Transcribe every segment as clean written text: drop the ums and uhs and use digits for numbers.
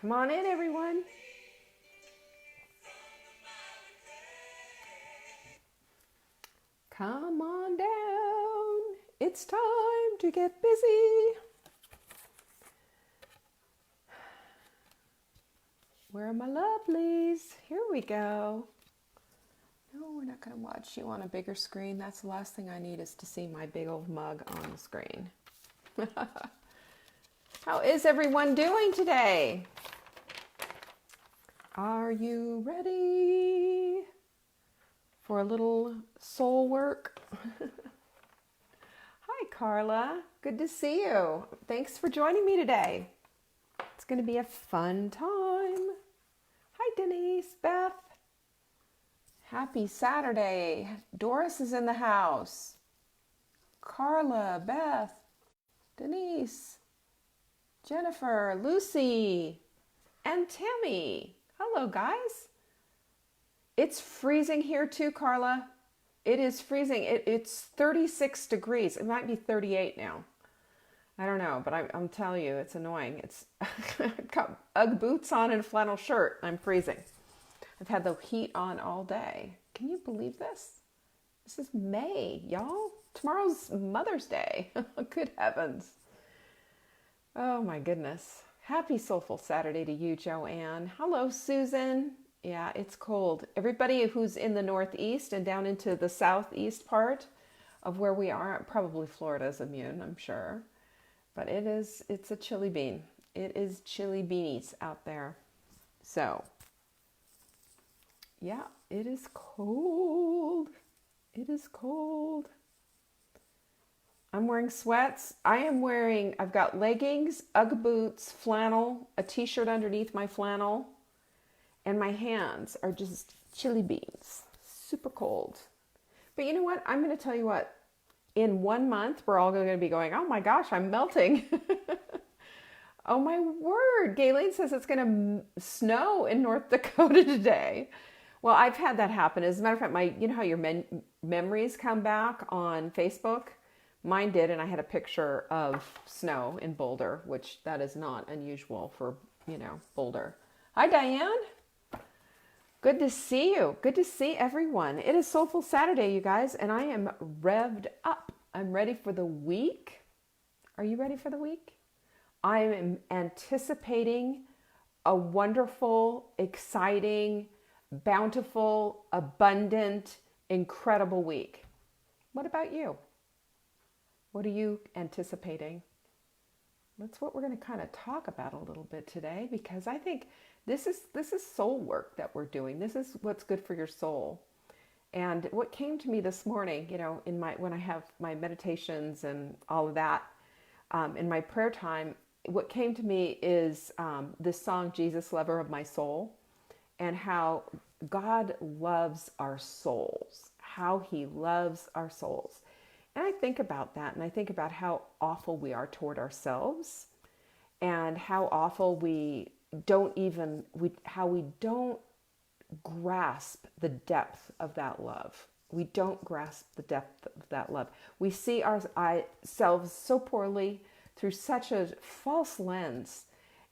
Come on in, everyone. Come on down. It's time to get busy. Where are my lovelies? Here we go. No, we're not going to watch you on a bigger screen. That's the last thing I need is to see my big old mug on the screen. How is everyone doing today? Are you ready for a little soul work? Hi, Carla. Good to see you. Thanks for joining me today. It's going to be a fun time. Hi, Denise, Beth. Happy Saturday. Doris is in the house. Carla, Beth, Denise, Jennifer, Lucy, and Tammy. Hello, guys. It's freezing here too, Carla. It is freezing. It's 36 degrees. It might be 38 now. I don't know, but I'm telling you, it's annoying. I've got Ugg boots on and a flannel shirt. I'm freezing. I've had the heat on all day. Can you believe this? This is May, y'all. Tomorrow's Mother's Day. Good heavens. Oh my goodness. Happy Soulful Saturday to you, Joanne. Hello, Susan. Yeah, it's cold. Everybody who's in the Northeast and down into the Southeast part of where we are, probably Florida's immune, I'm sure. But it's a chilly bean. It is chilly beanies out there. So, yeah, it is cold. It is cold. I'm wearing sweats. I've got leggings, Ugg boots, flannel, a t-shirt underneath my flannel, and my hands are just chili beans. Super cold. But you know what? I'm going to tell you what. In 1 month, we're all going to be going, oh my gosh, I'm melting. Oh my word. Gayleen says it's going to snow in North Dakota today. Well, I've had that happen. As a matter of fact, you know how your memories come back on Facebook? Mine did, and I had a picture of snow in Boulder, which that is not unusual for, Boulder. Hi, Diane. Good to see you. Good to see everyone. It is Soulful Saturday, you guys, and I am revved up. I'm ready for the week. Are you ready for the week? I am anticipating a wonderful, exciting, bountiful, abundant, incredible week. What about you? What are you anticipating? That's what we're going to kind of talk about a little bit today, because I think this is soul work that we're doing. This is what's good for your soul. And what came to me this morning, when I have my meditations and all of that, in my prayer time, what came to me is this song, Jesus, Lover of My Soul, and how God loves our souls, how he loves our souls. And I think about that, and I think about how awful we are toward ourselves, and how awful how we don't grasp the depth of that love. We don't grasp the depth of that love. We see ourselves so poorly through such a false lens,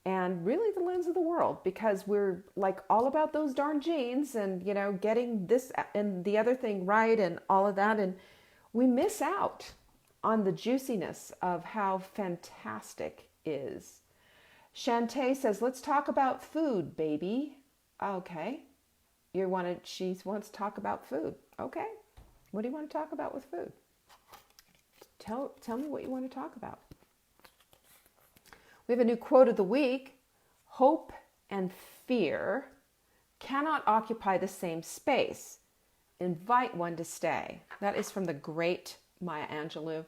and really the lens of the world, because we're like all about those darn genes and, getting this and the other thing right and all of that. And we miss out on the juiciness of how fantastic is. Shantae says, let's talk about food, baby. Okay. She wants to talk about food. Okay. What do you want to talk about with food? Tell me what you want to talk about. We have a new quote of the week. Hope and fear cannot occupy the same space. Invite one to stay. That is from the great Maya Angelou,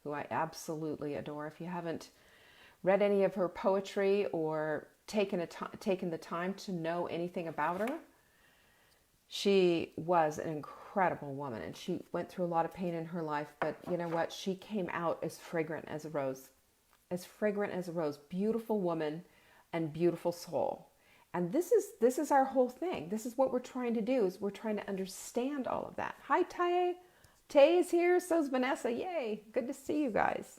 who I absolutely adore. If you haven't read any of her poetry or taken the time to know anything about her, she was an incredible woman, and she went through a lot of pain in her life, but you know what? She came out as fragrant as a rose. As fragrant as a rose. Beautiful woman and beautiful soul. And this is our whole thing. This is what we're trying to do, is we're trying to understand all of that. Hi, Tay. Tay is here. So's Vanessa. Yay. Good to see you guys.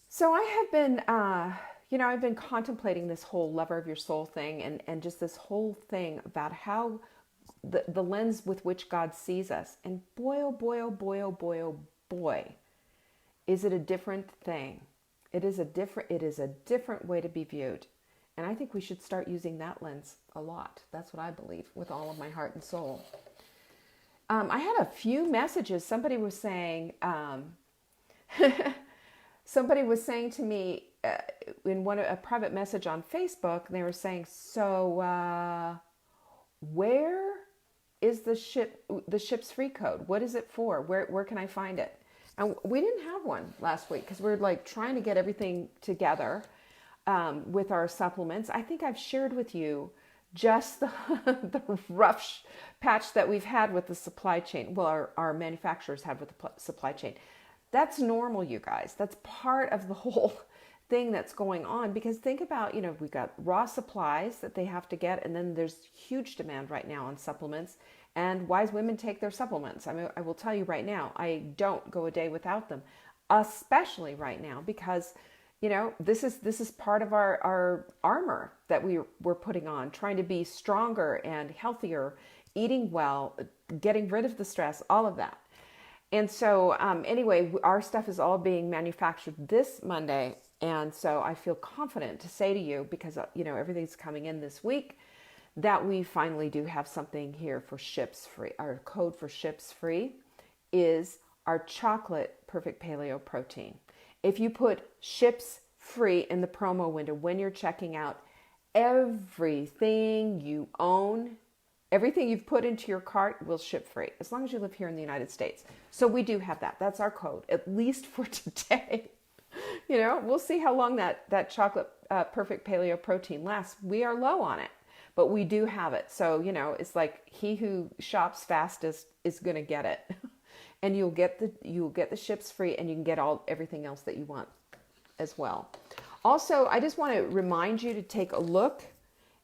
So I have been, I've been contemplating this whole lover of your soul thing, and just this whole thing about how the lens with which God sees us. And boy, oh boy, oh boy, oh boy, oh boy, is it a different thing. It is a different way to be viewed. And I think we should start using that lens a lot. That's what I believe with all of my heart and soul. I had a few messages. Somebody was saying to me in a private message on Facebook, they were saying, so where is the ship's free code? What is it for? Where can I find it? And we didn't have one last week because we're like trying to get everything together with our supplements. I think I've shared with you just the rough patch that we've had with the supply chain. Well, our manufacturers had with the supply chain. That's normal, you guys. That's part of the whole thing that's going on, because think about, we've got raw supplies that they have to get, and then there's huge demand right now on supplements, and wise women take their supplements. I mean, I will tell you right now, I don't go a day without them, especially right now, because this is part of our armor that we're putting on, trying to be stronger and healthier, eating well, getting rid of the stress, all of that. And so anyway, our stuff is all being manufactured this Monday. And so I feel confident to say to you, because, everything's coming in this week, that we finally do have something here for ships free. Our code for ships free is our chocolate perfect paleo protein. If you put ships free in the promo window when you're checking out, everything you own, everything you've put into your cart will ship free, as long as you live here in the United States. So we do have that. That's our code, at least for today. We'll see how long that chocolate perfect paleo protein lasts. We are low on it, but we do have it. So, it's like he who shops fastest is going to get it. And you'll get the ships free, and you can get everything else that you want as well. Also, I just want to remind you to take a look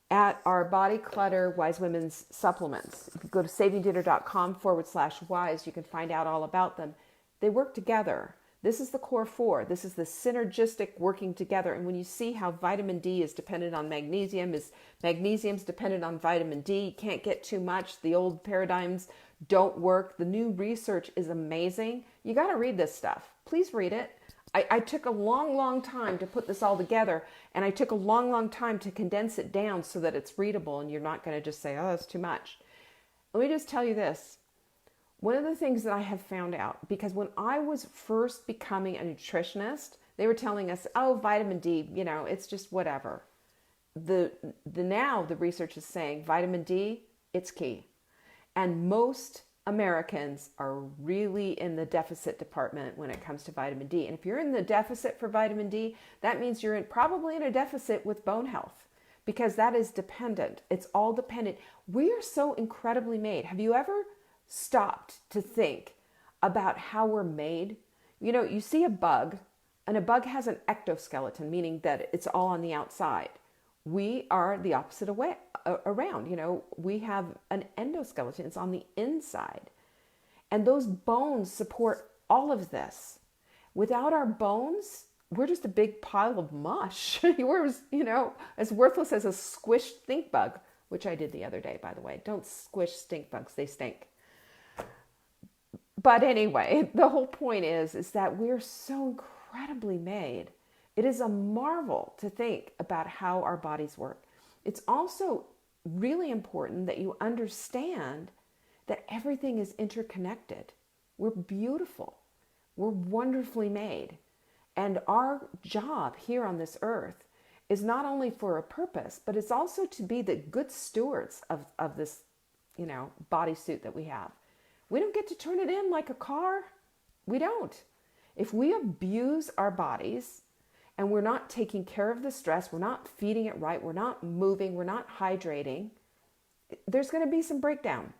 at our Body Clutter Wise Women's supplements. If you go to savingdinner.com/wise, you can find out all about them. They work together. This is the core four. This is the synergistic working together. And when you see how vitamin D is dependent on magnesium, magnesium's dependent on vitamin D, you can't get too much. The old paradigms don't work. The new research is amazing. You got to read this stuff. Please read it. I took a long, long time to put this all together, and I took a long, long time to condense it down so that it's readable and you're not going to just say, oh, that's too much. Let me just tell you this. One of the things that I have found out, because when I was first becoming a nutritionist, they were telling us, oh, vitamin D, it's just whatever. Now the research is saying vitamin D, it's key. And most Americans are really in the deficit department when it comes to vitamin D. And if you're in the deficit for vitamin D, that means you're probably in a deficit with bone health, because that is dependent. It's all dependent. We are so incredibly made. Have you ever stopped to think about how we're made? You see a bug, and a bug has an ectoskeleton, meaning that it's all on the outside. We are the opposite way around. We have an endoskeleton. It's on the inside. And those bones support all of this. Without our bones, we're just a big pile of mush. We're, as worthless as a squished stink bug, which I did the other day, by the way. Don't squish stink bugs. They stink. But anyway, the whole point is that we're so incredibly made. It is a marvel to think about how our bodies work. It's also really important that you understand that everything is interconnected. We're beautiful. We're wonderfully made. And our job here on this earth is not only for a purpose, but it's also to be the good stewards of this, bodysuit that we have. We don't get to turn it in like a car. We don't. If we abuse our bodies and we're not taking care of the stress, we're not feeding it right, we're not moving, we're not hydrating, there's going to be some breakdown.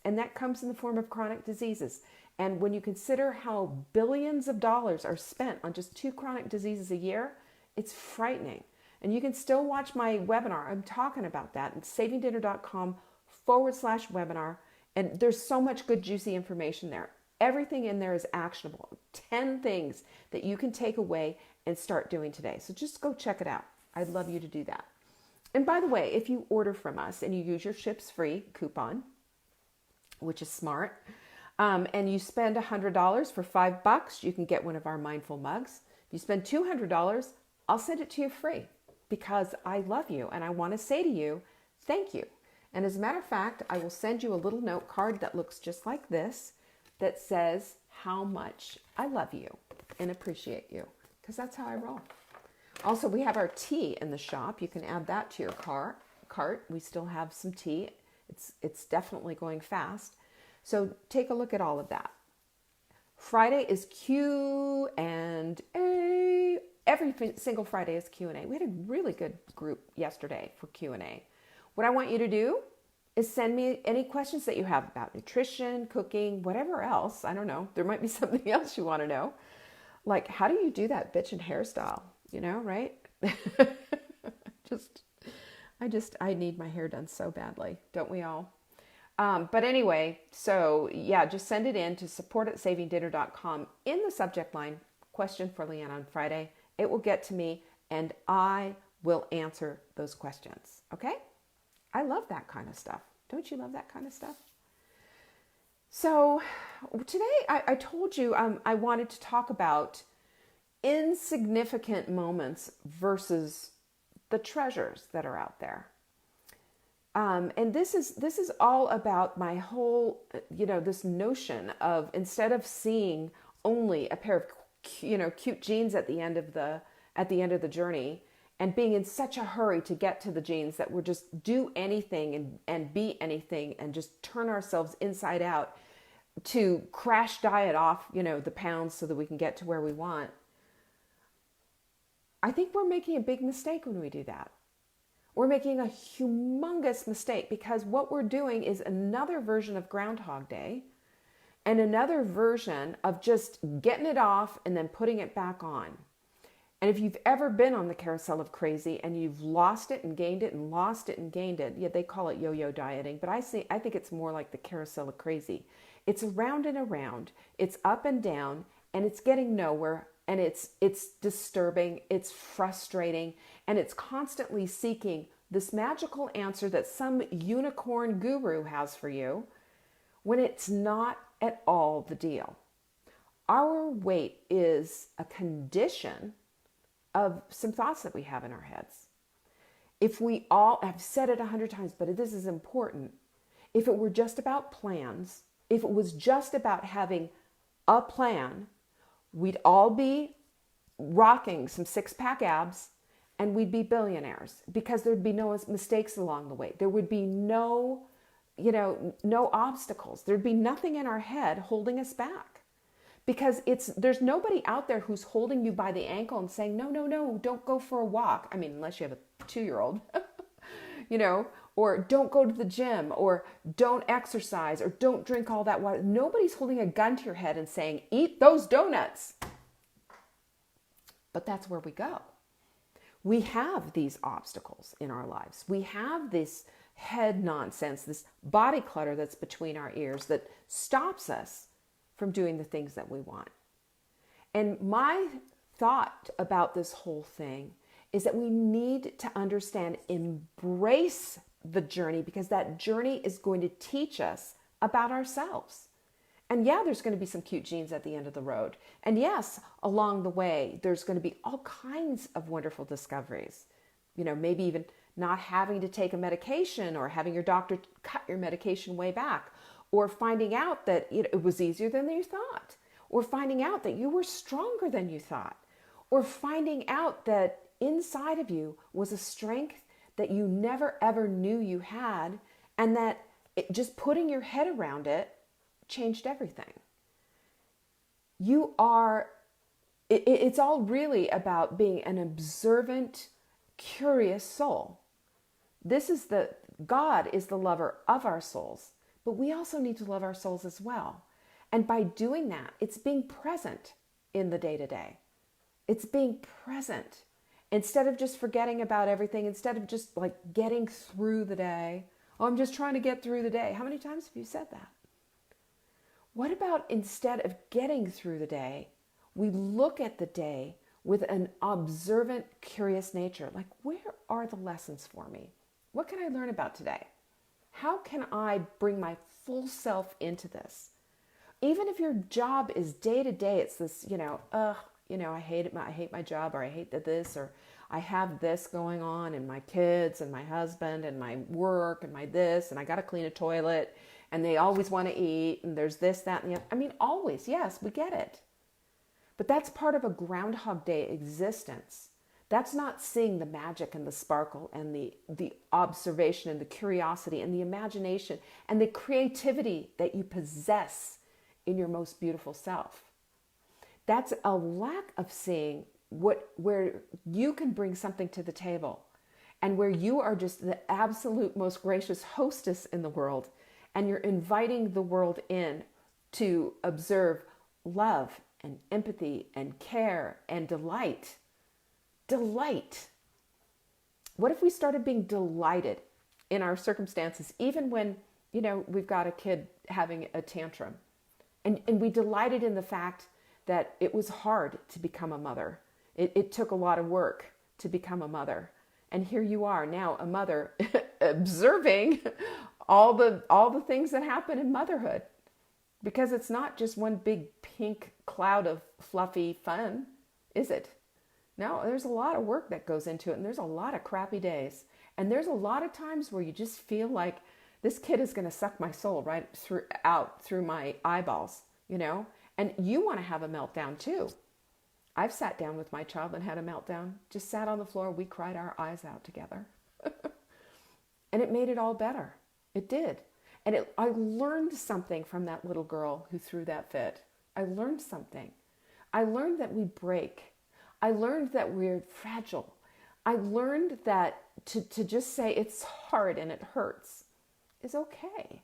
And that comes in the form of chronic diseases. And when you consider how billions of dollars are spent on just 2 chronic diseases a year, it's frightening. And you can still watch my webinar. I'm talking about that at savingdinner.com/webinar. And there's so much good, juicy information there. Everything in there is actionable. 10 things that you can take away and start doing today. So just go check it out. I'd love you to do that. And by the way, if you order from us and you use your Ships Free coupon, which is smart, and you spend $100 for $5, you can get one of our mindful mugs. If you spend $200, I'll send it to you free because I love you and I want to say to you, thank you. And as a matter of fact, I will send you a little note card that looks just like this that says how much I love you and appreciate you, because that's how I roll. Also, we have our tea in the shop. You can add that to your cart. We still have some tea. It's definitely going fast. So take a look at all of that. Friday is Q&A. Every single Friday is Q&A. We had a really good group yesterday for Q&A. What I want you to do is send me any questions that you have about nutrition, cooking, whatever else. I don't know. There might be something else you want to know. Like, how do you do that bitchin' hairstyle? You know, right? I need my hair done so badly. Don't we all? But anyway, so yeah, just send it in to support@savingdinner.com. In the subject line, question for Leanne on Friday. It will get to me and I will answer those questions. Okay? I love that kind of stuff. Don't you love that kind of stuff? So today I told you I wanted to talk about insignificant moments versus the treasures that are out there. And this is all about my whole, this notion of, instead of seeing only a pair of, cute jeans at the end of the journey, and being in such a hurry to get to the jeans that we're just do anything and be anything and just turn ourselves inside out to crash diet off, the pounds so that we can get to where we want. I think we're making a big mistake when we do that. We're making a humongous mistake, because what we're doing is another version of Groundhog Day and another version of just getting it off and then putting it back on. And if you've ever been on the carousel of crazy and you've lost it and gained it and lost it and gained it, yeah, they call it yo-yo dieting, but I think it's more like the carousel of crazy. It's around and around, it's up and down, and it's getting nowhere, and it's disturbing, it's frustrating, and it's constantly seeking this magical answer that some unicorn guru has for you, when it's not at all the deal. Our weight is a condition of some thoughts that we have in our heads. If we all, I've said it 100 times, but this is important. If it were just about plans, if it was just about having a plan, we'd all be rocking some six-pack abs and we'd be billionaires, because there'd be no mistakes along the way. There would be no obstacles. There'd be nothing in our head holding us back. Because there's nobody out there who's holding you by the ankle and saying, no, don't go for a walk. I mean, unless you have a 2-year-old, or don't go to the gym, or don't exercise, or don't drink all that water. Nobody's holding a gun to your head and saying, eat those donuts. But that's where we go. We have these obstacles in our lives. We have this head nonsense, this body clutter that's between our ears that stops us from doing the things that we want. And my thought about this whole thing is that we need to understand, embrace the journey, because that journey is going to teach us about ourselves. And yeah, there's going to be some cute jeans at the end of the road. And yes, along the way, there's going to be all kinds of wonderful discoveries. Maybe even not having to take a medication, or having your doctor cut your medication way back, or finding out that it was easier than you thought, or finding out that you were stronger than you thought, or finding out that inside of you was a strength that you never ever knew you had, and that just putting your head around it changed everything. It's all really about being an observant, curious soul. God is the lover of our souls. But we also need to love our souls as well. And by doing that, it's being present in the day-to-day. It's being present. Instead of just forgetting about everything, instead of just like getting through the day. Oh, I'm just trying to get through the day. How many times have you said that? What about, instead of getting through the day, we look at the day with an observant, curious nature. Like, where are the lessons for me? What can I learn about today? How can I bring my full self into this? Even if your job is day to day, it's this, I hate it. I hate my job, or I hate this, or I have this going on, and my kids, and my husband, and my work, and my this, and I got to clean a toilet, and they always want to eat, and there's this, that, and the other. I mean, always, yes, we get it. But that's part of a Groundhog Day existence. That's not seeing the magic and the sparkle and the observation and the curiosity and the imagination and the creativity that you possess in your most beautiful self. That's a lack of seeing where you can bring something to the table, and where you are just the absolute most gracious hostess in the world, and you're inviting the world in to observe love and empathy and care and delight. Delight. What if we started being delighted in our circumstances, even when, we've got a kid having a tantrum, and we delighted in the fact that it was hard to become a mother. It took a lot of work to become a mother. And here you are now, a mother, observing all the things that happen in motherhood. Because it's not just one big pink cloud of fluffy fun, is it? No, there's a lot of work that goes into it, and there's a lot of crappy days. And there's a lot of times where you just feel like this kid is going to suck my soul right through my eyeballs, And you want to have a meltdown too. I've sat down with my child and had a meltdown. Just sat on the floor. We cried our eyes out together. And it made it all better. It did. And I learned something from that little girl who threw that fit. I learned something. I learned that we break. I learned that we're fragile. I learned that to just say it's hard and it hurts is okay.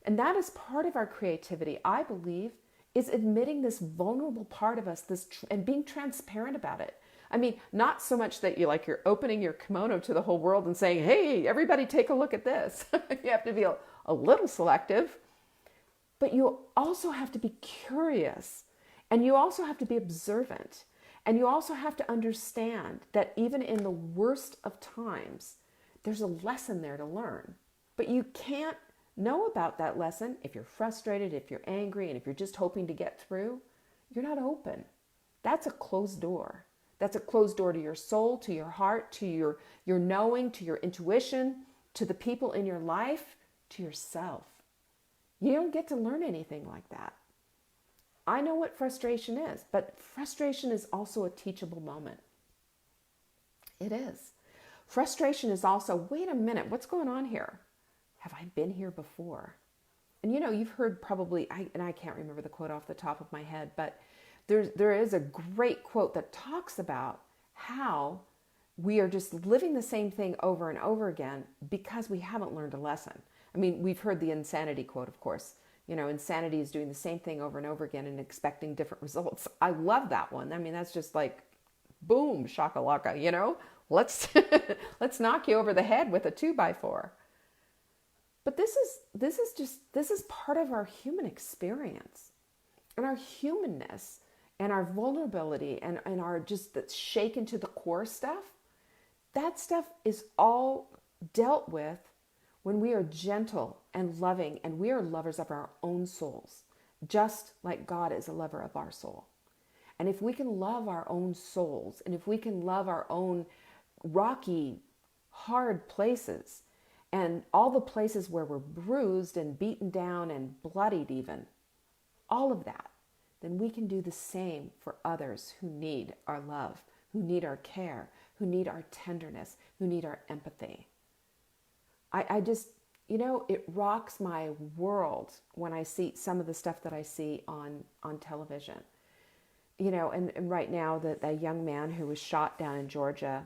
And that is part of our creativity, I believe, is admitting this vulnerable part of us, and being transparent about it. I mean, not so much that you're opening your kimono to the whole world and saying, hey, everybody take a look at this. You have to be a little selective, but you also have to be curious, and you also have to be observant, and you also have to understand that even in the worst of times, there's a lesson there to learn. But you can't know about that lesson if you're frustrated, if you're angry, and if you're just hoping to get through. You're not open. That's a closed door. That's a closed door to your soul, to your heart, to your knowing, to your intuition, to the people in your life, to yourself. You don't get to learn anything like that. I know what frustration is, but frustration is also a teachable moment. It is. Frustration is also, wait a minute, what's going on here? Have I been here before? And you've heard probably, and I can't remember the quote off the top of my head, but there is a great quote that talks about how we are just living the same thing over and over again because we haven't learned a lesson. I mean, we've heard the insanity quote, of course. Insanity is doing the same thing over and over again and expecting different results. I love that one. I mean, that's just like, boom, shakalaka, let's knock you over the head with a 2x4. But this is part of our human experience, and our humanness, and our vulnerability, and our just that shaken to the core stuff. That stuff is all dealt with when we are gentle and loving, and we are lovers of our own souls, just like God is a lover of our soul. And if we can love our own souls, and if we can love our own rocky, hard places, and all the places where we're bruised and beaten down and bloodied even, all of that, then we can do the same for others who need our love, who need our care, who need our tenderness, who need our empathy. I just, it rocks my world when I see some of the stuff that I see on television. And right now, that young man who was shot down in Georgia,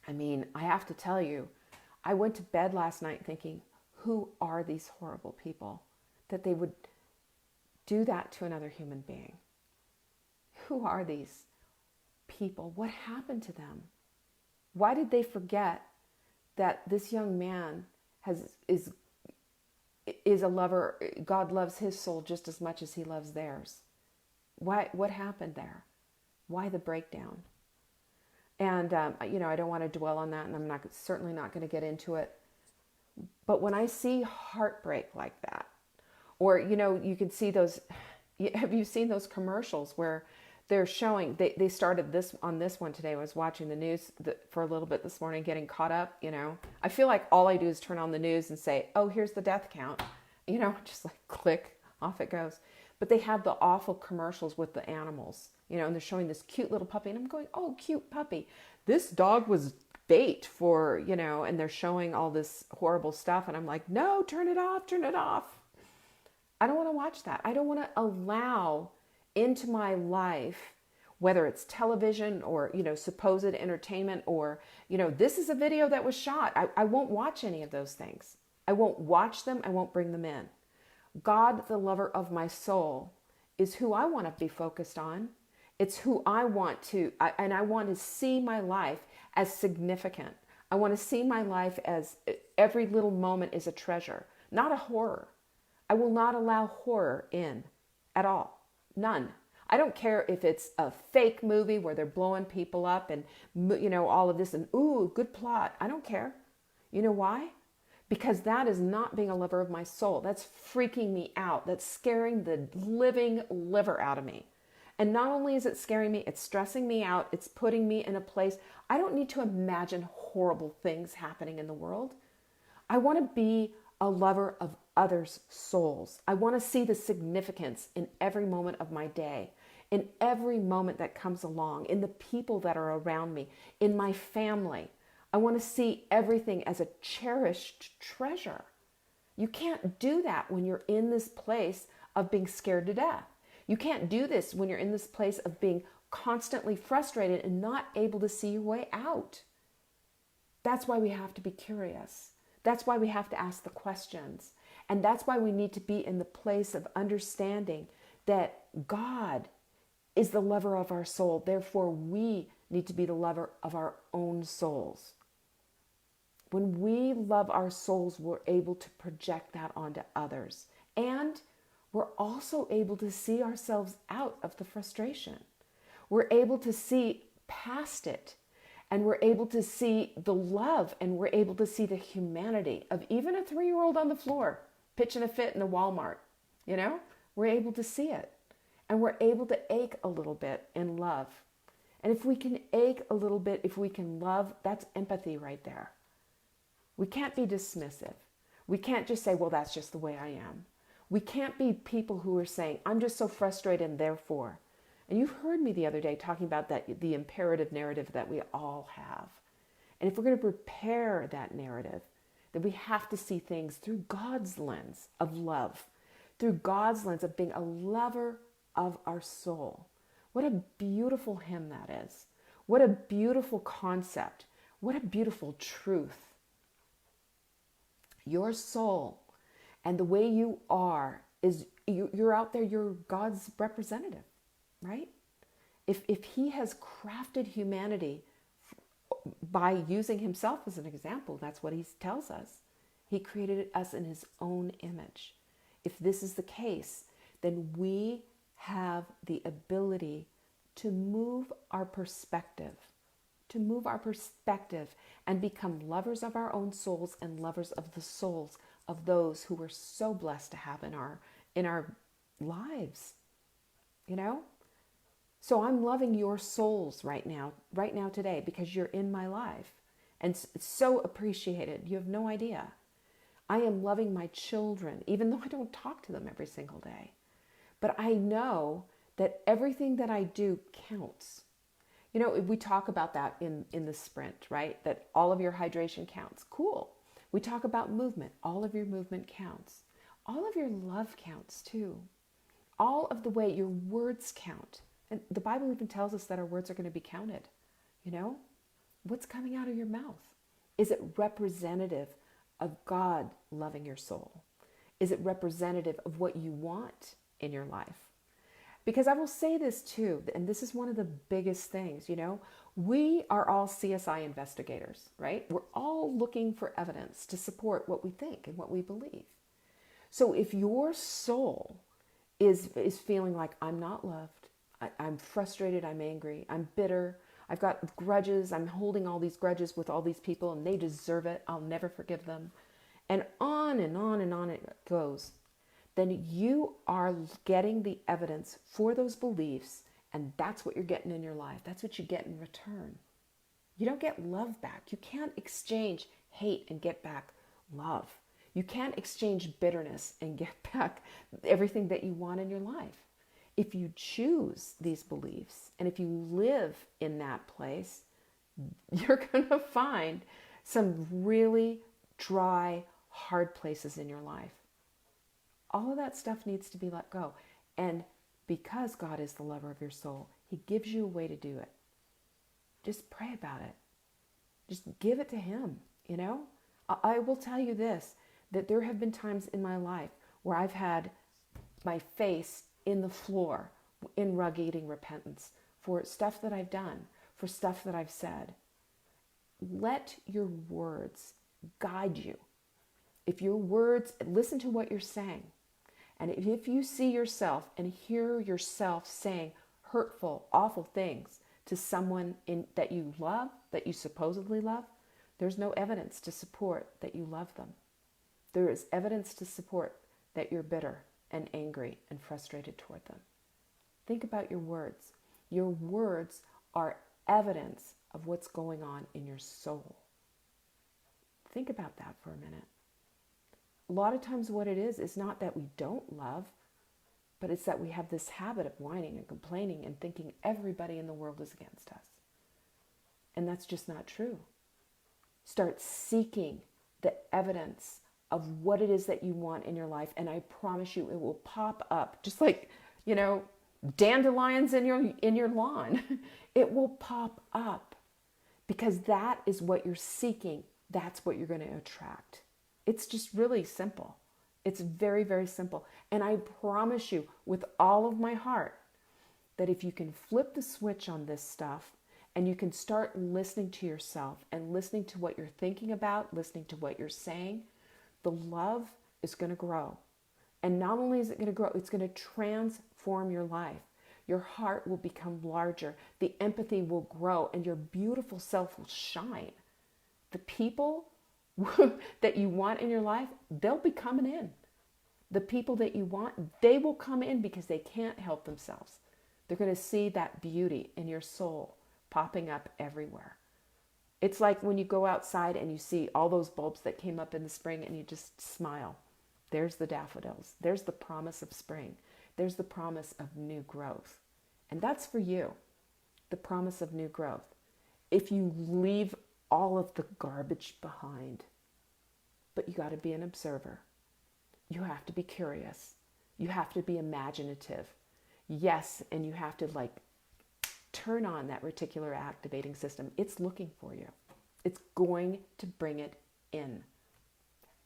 I mean, I have to tell you, I went to bed last night thinking, who are these horrible people that they would do that to another human being? Who are these people? What happened to them? Why did they forget that this young man is a lover? God loves his soul just as much as he loves theirs. What happened there? Why the breakdown? And, I don't want to dwell on that, and I'm certainly not going to get into it. But when I see heartbreak like that, or, you can see those, have you seen those commercials where they're showing, they started this on this one today. I was watching the news for a little bit this morning, getting caught up, I feel like all I do is turn on the news and say, oh, here's the death count, just like click, off it goes. But they have the awful commercials with the animals, and they're showing this cute little puppy, and I'm going, oh, cute puppy. This dog was bait for, and they're showing all this horrible stuff, and I'm like, no, turn it off, turn it off. I don't want to watch that. I don't want to allow into my life, whether it's television or, supposed entertainment, or, this is a video that was shot. I won't watch any of those things. I won't watch them. I won't bring them in. God, the lover of my soul, is who I want to be focused on. It's who I want to, and I want to see my life as significant. I want to see my life as every little moment is a treasure, not a horror. I will not allow horror in at all. None. I don't care if it's a fake movie where they're blowing people up and, all of this and, ooh, good plot. I don't care. You know why? Because that is not being a lover of my soul. That's freaking me out. That's scaring the living liver out of me. And not only is it scaring me, it's stressing me out. It's putting me in a place. I don't need to imagine horrible things happening in the world. I want to be a lover of others' souls. I want to see the significance in every moment of my day, in every moment that comes along, in the people that are around me, in my family. I want to see everything as a cherished treasure. You can't do that when you're in this place of being scared to death. You can't do this when you're in this place of being constantly frustrated and not able to see your way out. That's why we have to be curious. That's why we have to ask the questions. And that's why we need to be in the place of understanding that God is the lover of our soul. Therefore, we need to be the lover of our own souls. When we love our souls, we're able to project that onto others. And we're also able to see ourselves out of the frustration. We're able to see past it. And we're able to see the love, and we're able to see the humanity of even a 3-year-old on the floor pitching a fit in a Walmart. We're able to see it. And we're able to ache a little bit in love. And if we can ache a little bit, if we can love, that's empathy right there. We can't be dismissive. We can't just say, well, that's just the way I am. We can't be people who are saying, I'm just so frustrated and therefore. And you've heard me the other day talking about that, the imperative narrative that we all have. And if we're going to prepare that narrative, then we have to see things through God's lens of love, through God's lens of being a lover of our soul. What a beautiful hymn that is. What a beautiful concept. What a beautiful truth. Your soul and the way you are is you're out there, you're God's representative, right? If he has crafted humanity by using himself as an example, that's what he tells us. He created us in his own image. If this is the case, then we have the ability to move our perspective, and become lovers of our own souls and lovers of the souls of those who we're so blessed to have in our lives, So I'm loving your souls right now today, because you're in my life, and it's so appreciated. You have no idea. I am loving my children, even though I don't talk to them every single day. But I know that everything that I do counts. We talk about that in the sprint, right? That all of your hydration counts. Cool. We talk about movement. All of your movement counts. All of your love counts too. All of the way your words count. And the Bible even tells us that our words are going to be counted. What's coming out of your mouth? Is it representative of God loving your soul? Is it representative of what you want in your life? Because I will say this too, and this is one of the biggest things, we are all CSI investigators, right? We're all looking for evidence to support what we think and what we believe. So if your soul is feeling like I'm not loved, I'm frustrated, I'm angry, I'm bitter, I've got grudges, I'm holding all these grudges with all these people and they deserve it, I'll never forgive them. And on and on and on it goes. Then you are getting the evidence for those beliefs, and that's what you're getting in your life. That's what you get in return. You don't get love back. You can't exchange hate and get back love. You can't exchange bitterness and get back everything that you want in your life. If you choose these beliefs and if you live in that place, you're going to find some really dry, hard places in your life. All of that stuff needs to be let go. And because God is the lover of your soul, he gives you a way to do it. Just pray about it. Just give it to him, you know? I will tell you this, that there have been times in my life where I've had my face in the floor in rug-eating repentance for stuff that I've done, for stuff that I've said. Let your words guide you. If your words, listen to what you're saying. And if you see yourself and hear yourself saying hurtful, awful things to someone that you love, that you supposedly love, there's no evidence to support that you love them. There is evidence to support that you're bitter and angry and frustrated toward them. Think about your words. Your words are evidence of what's going on in your soul. Think about that for a minute. A lot of times what it is not that we don't love, but it's that we have this habit of whining and complaining and thinking everybody in the world is against us. And that's just not true. Start seeking the evidence of what it is that you want in your life, and I promise you it will pop up, just like, you know, dandelions in your lawn. It will pop up because that is what you're seeking. That's what you're going to attract. It's just really simple. It's very, very simple. And I promise you with all of my heart that if you can flip the switch on this stuff and you can start listening to yourself and listening to what you're thinking about, listening to what you're saying, the love is going to grow. And not only is it going to grow, it's going to transform your life. Your heart will become larger. The empathy will grow and your beautiful self will shine. The people that you want in your life, they'll be coming in. The people that you want, they will come in because they can't help themselves. They're going to see that beauty in your soul popping up everywhere. It's like when you go outside and you see all those bulbs that came up in the spring and you just smile. There's the daffodils. There's the promise of spring. There's the promise of new growth. And that's for you, the promise of new growth. If you leave all of the garbage behind, but you got to be an observer. You have to be curious. You have to be imaginative. Yes, and you have to turn on that reticular activating system. It's looking for you. It's going to bring it in.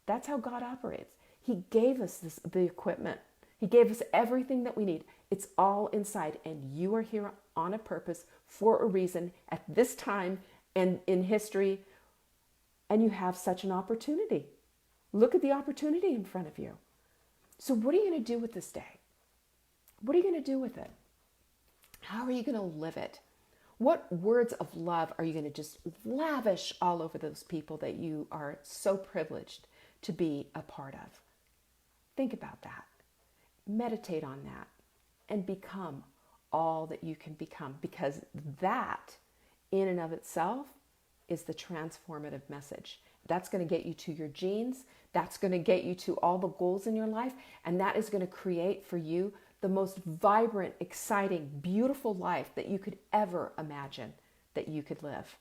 That's how God operates. He gave us the equipment. He gave us everything that we need. It's all inside, and you are here on a purpose for a reason at this time and in history, and you have such an opportunity. Look at the opportunity in front of you. So what are you going to do with this day? What are you going to do with it? How are you going to live it? What words of love are you going to just lavish all over those people that you are so privileged to be a part of? Think about that. Meditate on that and become all that you can become, because that in and of itself is the transformative message. That's going to get you to your genes. That's going to get you to all the goals in your life. And that is going to create for you the most vibrant, exciting, beautiful life that you could ever imagine that you could live.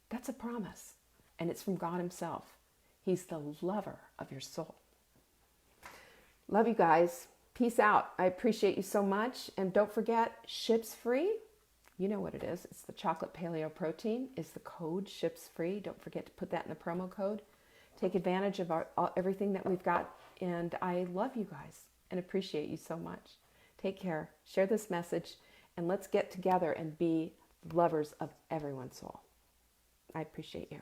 That's a promise. And it's from God himself. He's the lover of your soul. Love you guys. Peace out. I appreciate you so much. And don't forget, ships free. You know what it is. It's the chocolate paleo protein. Is the code ships free. Don't forget to put that in the promo code. Take advantage of everything that we've got. And I love you guys and appreciate you so much. Take care. Share this message. And let's get together and be lovers of everyone's soul. I appreciate you.